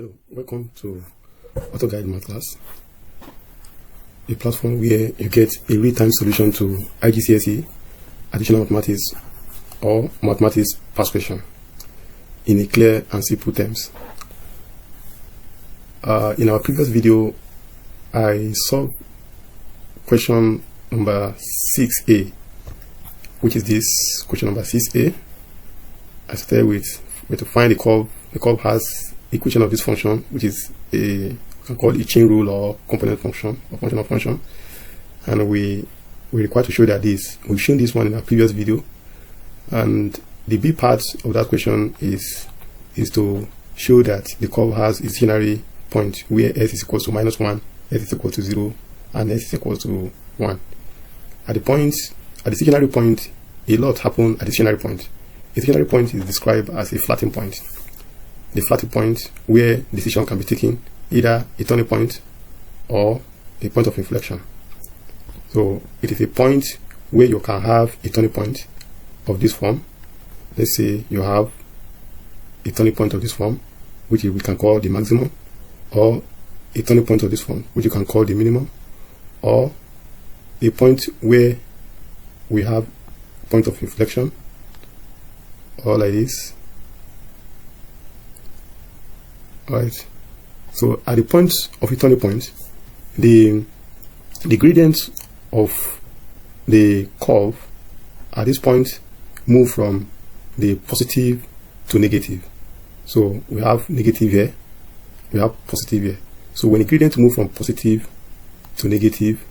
Hello, welcome to AutoGuide Math class, a platform where you get a real-time solution to IGCSE, additional mathematics, or mathematics past question in a clear and simple terms. In our previous video, I solved question number 6a, which is this question number 6a. I started with where to find the curve. The curve has equation of this function, which is we can call it chain rule or component function or functional function, and we require to show that we've shown this one in our previous video, and the B part of that question is to show that the curve has a stationary point where s is equal to -1, s is equal to 0, and s is equal to 1. At the stationary point, a lot happens at the stationary point. A stationary point is described as a flattening point. The flattening point where decision can be taken, either a turning point or a point of inflection. So it is a point where you can have a turning point of this form. Let's say you have a turning point of this form, which we can call the maximum, or a turning point of this form, which you can call the minimum, or a point where we have a point of inflection, or like this. Alright, so at the point of a turning point, the gradient of the curve at this point move from the positive to negative. So we have negative here, we have positive here. So when the gradient move from positive to negative,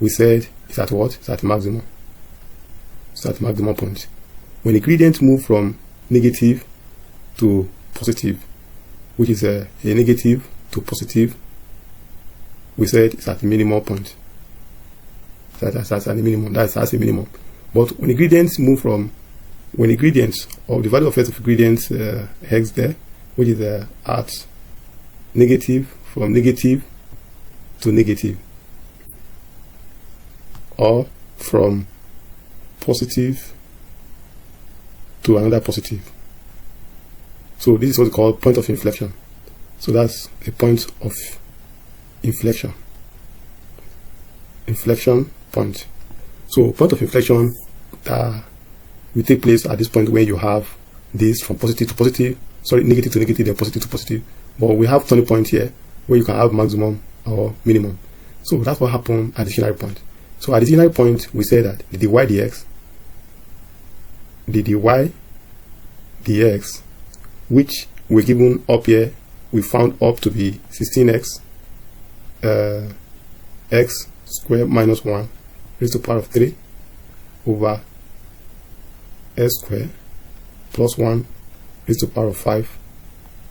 we said it's at what? It's at maximum. It's at maximum point. When the gradient move from negative to positive, which is a negative to positive, we said it's at the minimum point. That's at the minimum. That's a minimum. But when the gradients move from, when the gradients or the value of s of gradients x there, which is at negative, from negative to negative, or from positive to another positive. So this is what we call point of inflection. So that's a point of inflection. Inflection point. So point of inflection will take place at this point where you have this from positive to positive, sorry, negative to negative, then positive to positive. But we have turning point here where you can have maximum or minimum. So that's what happened at the stationary point. So at the stationary point, we say that the dy dx, the dy dx, which we're given up here, we found up to be 16x x squared minus 1 raised to the power of 3 over s squared plus 1 raised to the power of 5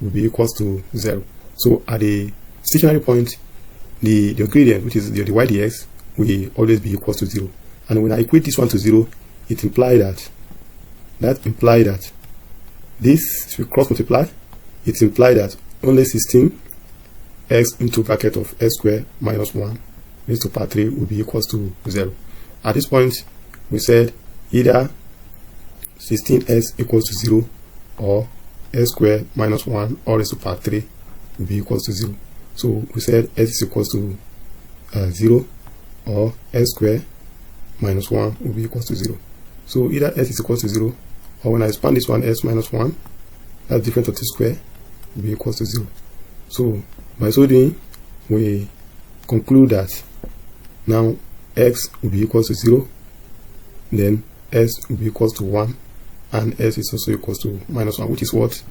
will be equals to 0. So at the stationary point, the gradient, which is the dy dx, will always be equals to 0. And when I equate this one to 0, it implies that this, if you cross multiply, it implies that only 16x into bracket of s squared minus 1 raised to the power 3 will be equals to 0. At this point, we said either 16s equals to 0 or s squared minus 1 or raised to the power 3 will be equals to 0. So we said s is equals to 0 or s squared minus 1 will be equals to 0. So either s is equals to 0, or when I expand this one, s minus 1, that's different of t square, will be equals to 0. So by so doing, we conclude that now x will be equals to 0, then s will be equals to 1, and s is also equals to minus 1, which is what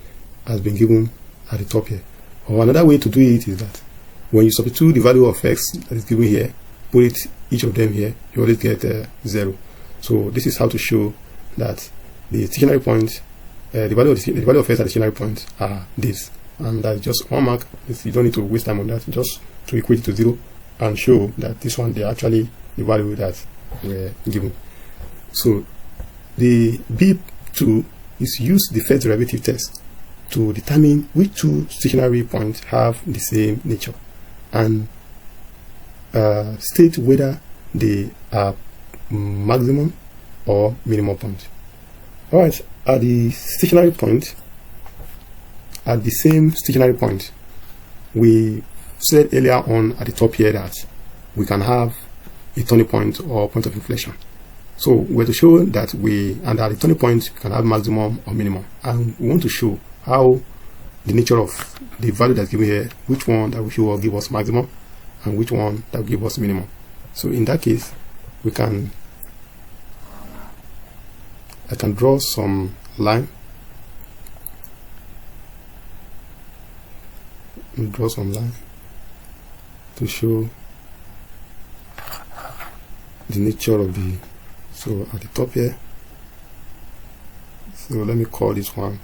has been given at the top here. Or another way to do it is that when you substitute the value of x that is given here, put it each of them here, you always get 0. So this is how to show that the stationary point, the value of s at the stationary point are this, and that's just one mark. You don't need to waste time on that, just to equate it to 0 and show that this one, they are actually the value that were given. So the B2 is use the first derivative test to determine which two stationary points have the same nature and state whether they are maximum or minimum point. Alright, at the stationary point, at the same stationary point, we said earlier on at the top here that we can have a turning point or point of inflection. So we're to show that and at the turning point we can have maximum or minimum, and we want to show how the nature of the value that's given here, which one that we show will give us maximum and which one that will give us minimum. So in that case, I can draw some line, to show the nature of the, so at the top here, so let me call this one,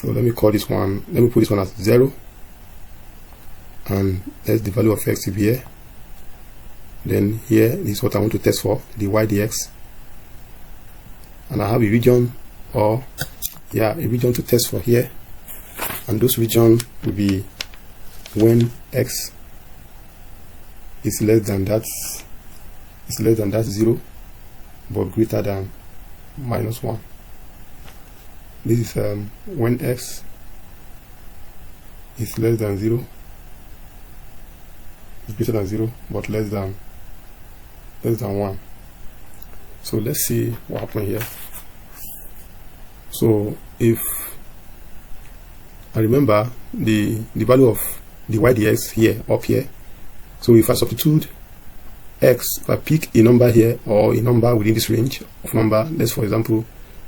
let me put this one as 0, and that's the value of x to be here. Then here is what I want to test for, the y dx, and I have a region, a region to test for here, and those region will be when x is less than that 0 but greater than -1. This is when x is less than 0, is greater than 0 but less than 1. So let's see what happened here. So if I remember the value of the y dx here, up here, so if I substitute x, if I pick a number here or a number within this range of number, let's for example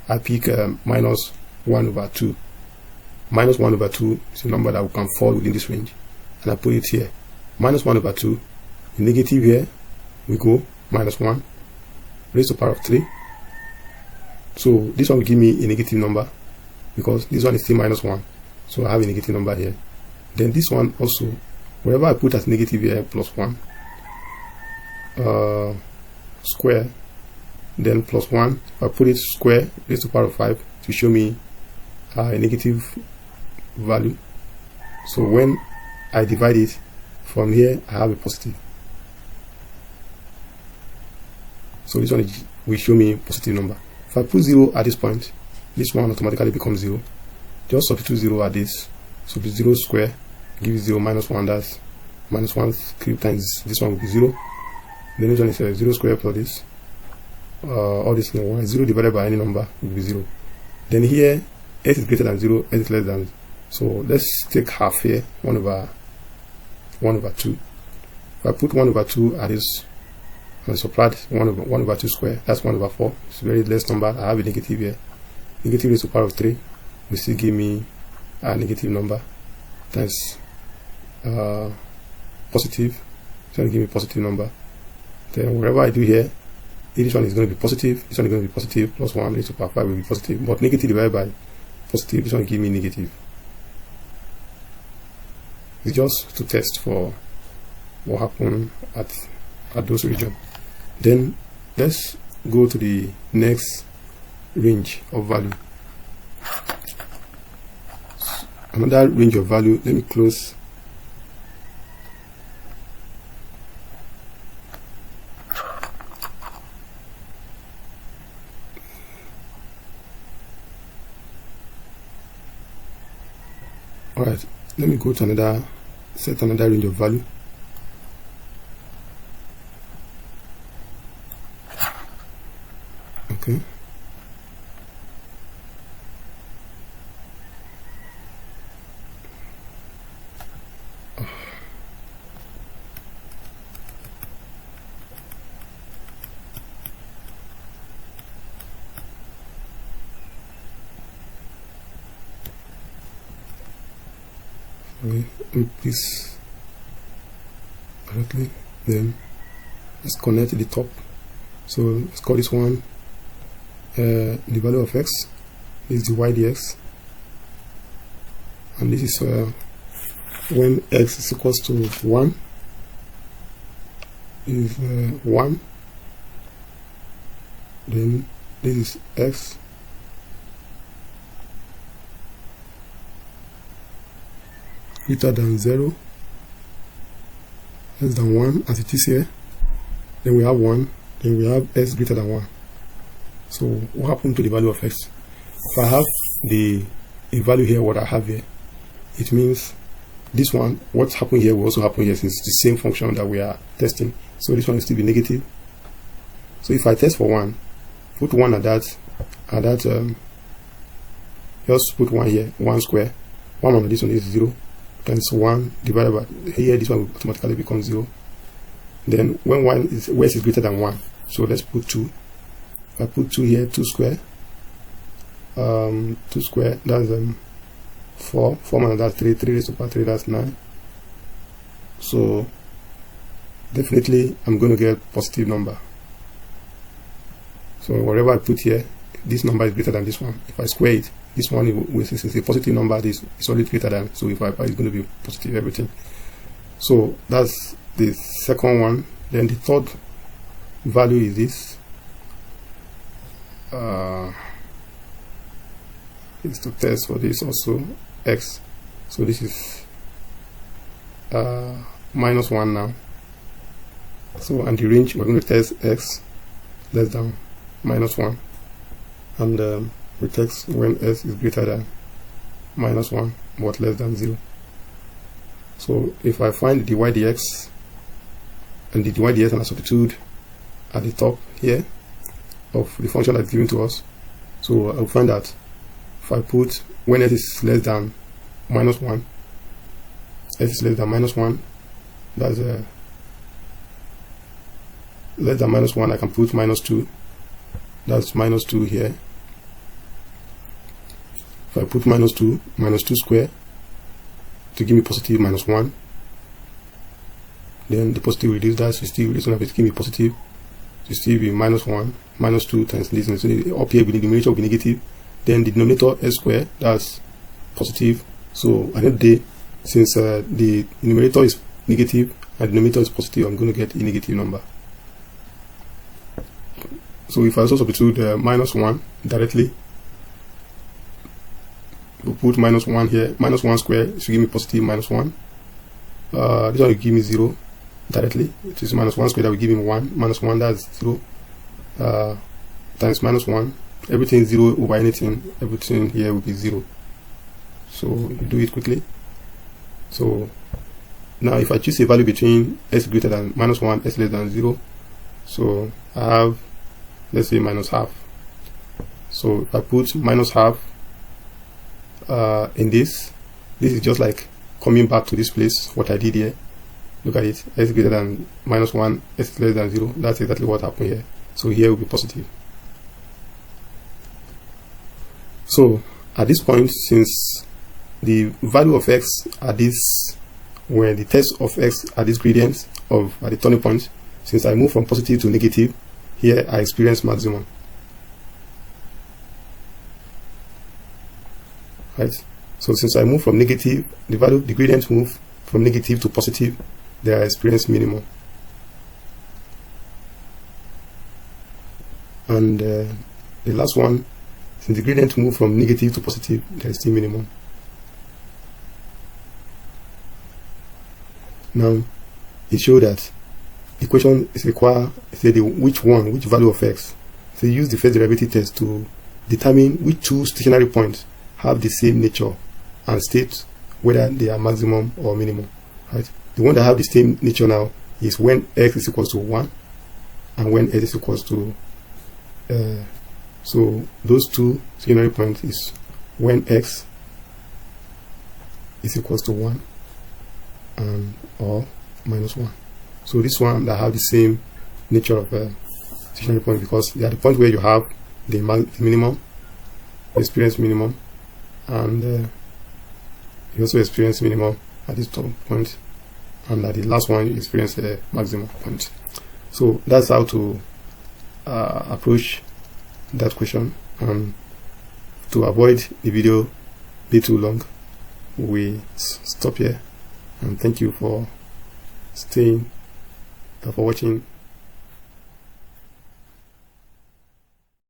I pick -1/2. -1/2 is a number that can fall within this range, and I put it here. -1/2, the negative here we go -1 raised to the power of 3. So this one will give me a negative number because this one is still -1, so I have a negative number here. Then this one also, wherever I put as negative here, +1 square, then +1, if I put it square raised to the power of 5 to show me a negative value. So when I divide it from here, I have a positive. So this one will show me positive number. If I put 0 at this point, this one automatically becomes 0. Just substitute 0 at this. So the 0 square gives 0 -1, that's -1 3 times this one will be 0. Then this one is 0 square plus this. All this 0 divided by any number will be 0. Then here x is greater than 0, x is less than. So let's take half here, 1/2. If I put 1/2 at this and subtract 1/2 square, that's 1/4. It's a very less number. I have a negative here. Negative raised to the power of 3 will still give me a negative number times positive. It's going to give me a positive number. Then whatever I do here, this one is going to be positive, this one is going to be positive, +1 raised to the power of 5 will be positive, but negative divided by positive, this one will give me negative. It's just to test for what happened at those regions. Then let's go to the next range of value. Another range of value, let me close. Alright, let me go to set another range of value. Okay. Put this correctly, then let's connect to the top. So let's call this one the value of x is the y dx, and this is when x is equals to 1 is 1, then this is x greater than 0, less than 1 as it is here. Then we have 1, then we have x greater than 1. So what happened to the value of x? If I have the a value here, what I have here, it means this one, what's happening here will also happen here, since it's the same function that we are testing. So this one will still be negative. So if I test for 1, put 1 at that, just put 1 here, 1 square. 1 on this one is 0, times 1 divided by here, this one will automatically become 0. Then when s is greater than 1, so let's put 2. If I put 2 here, 2 square, 2 square, that's 4 minus that 3 raised to power 3, that's 9. So definitely I'm going to get a positive number. So whatever I put here, this number is greater than this one. If I square it, this one is a positive number, this is always greater than, so if I apply, it's going to be positive everything. So that's the second one. Then the third value is this. Is to test for this also x. So this is -1 now. So and the range, we're going to test x less than -1, and we test when s is greater than -1 but less than 0. So if I find the dy dx and the dy dx, and I substitute at the top here of the function that's given to us, so I'll find that if I put when s is less than -1, s is less than -1, that's less than -1, I can put -2, that's -2 here. If I put -2 square to give me positive -1, then the positive will reduce that, so still this one will give me positive, so still be -1, -2 times this, and so up here the numerator will be negative, then the denominator s square, that's positive. So at the end of the day, since the numerator is negative and the denominator is positive, I'm going to get a negative number. So if I also substitute -1 directly, we'll put -1 here, -1 square should give me positive -1. This one will give me 0 directly. It is -1 square that will give me 1. -1, that's 0. Times -1, everything 0 over anything, everything here will be 0. So you do it quickly. So now if I choose a value between s greater than -1, s less than 0, so I have, let's say, -half. So if I put -half in this is just like coming back to this place, what I did here. Look at it, s greater than -1, s less than 0, that's exactly what happened here. So here will be positive. So at this point, since the value of x at this, when the test of x at this gradient of at the turning point, since I move from positive to negative, here I experience maximum, right? So since I move from negative, the gradient move from negative to positive, there I experience minimum. And the last one, since the gradient move from negative to positive, there is still minimum. Now it shows that equation is require which value of x. So you use the first derivative test to determine which two stationary points have the same nature and state whether they are maximum or minimum, right? The one that have the same nature now is when x is equals to 1 and when s is equals to so those two stationary points is when x is equals to 1 and or -1. So this one that have the same nature of stationary point, because they are the point where you have the minimum, experience minimum, and you also experience minimum at this top point, and at the last one you experience the maximum point. So that's how to approach that question. To avoid the video be too long, we stop here, and thank you for staying, for watching